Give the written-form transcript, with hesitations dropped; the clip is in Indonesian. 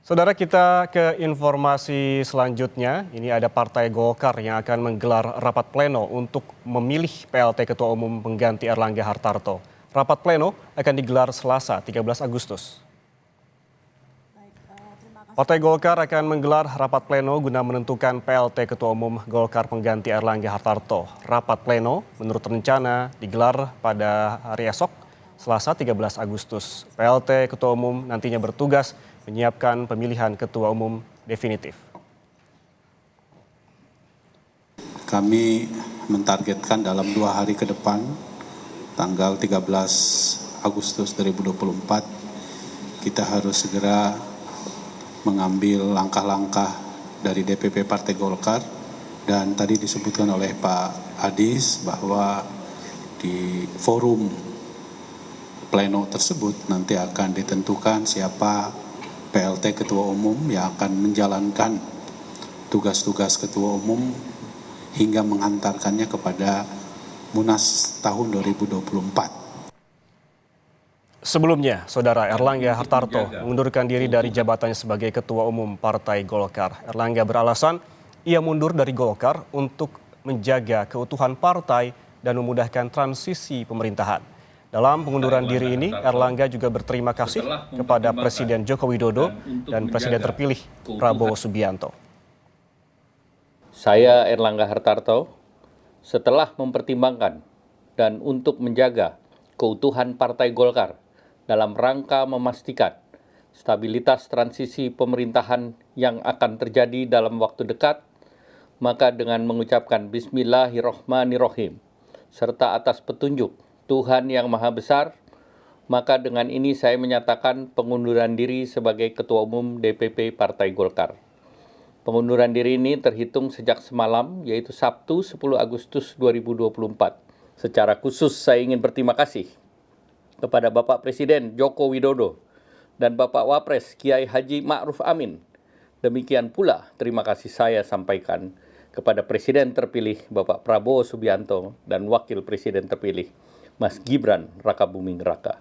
Saudara, kita ke informasi selanjutnya. Ini ada Partai Golkar yang akan menggelar rapat pleno untuk memilih PLT Ketua Umum pengganti Erlangga Hartarto. Rapat pleno akan digelar Selasa 13 Agustus. Partai Golkar akan menggelar rapat pleno guna menentukan PLT Ketua Umum Golkar pengganti Erlangga Hartarto. Rapat pleno menurut rencana digelar pada hari esok, Selasa 13 Agustus. PLT Ketua Umum nantinya bertugas menyiapkan pemilihan Ketua Umum definitif. Kami mentargetkan dalam 2 hari ke depan, tanggal 13 Agustus 2024, kita harus segera mengambil langkah-langkah dari DPP Partai Golkar. Dan tadi disebutkan oleh Pak Adis bahwa di forum pleno tersebut nanti akan ditentukan siapa PLT Ketua Umum yang akan menjalankan tugas-tugas Ketua Umum hingga mengantarkannya kepada Munas tahun 2024. Sebelumnya, Saudara Erlangga Hartarto mengundurkan diri dari jabatannya sebagai Ketua Umum Partai Golkar. Erlangga beralasan ia mundur dari Golkar untuk menjaga keutuhan partai dan memudahkan transisi pemerintahan. Dalam pengunduran diri ini, Erlangga juga berterima kasih kepada Presiden Joko Widodo dan Presiden terpilih Prabowo Subianto. Saya Erlangga Hartarto, setelah mempertimbangkan dan untuk menjaga keutuhan Partai Golkar dalam rangka memastikan stabilitas transisi pemerintahan yang akan terjadi dalam waktu dekat, maka dengan mengucapkan Bismillahirrohmanirrohim, serta atas petunjuk Tuhan Yang Maha Besar, maka dengan ini saya menyatakan pengunduran diri sebagai Ketua Umum DPP Partai Golkar. Pengunduran diri ini terhitung sejak semalam, yaitu Sabtu 10 Agustus 2024. Secara khusus saya ingin berterima kasih kepada Bapak Presiden Joko Widodo dan Bapak Wapres Kiai Haji Ma'ruf Amin. Demikian pula terima kasih saya sampaikan kepada Presiden terpilih Bapak Prabowo Subianto dan Wakil Presiden terpilih Mas Gibran Rakabuming Raka.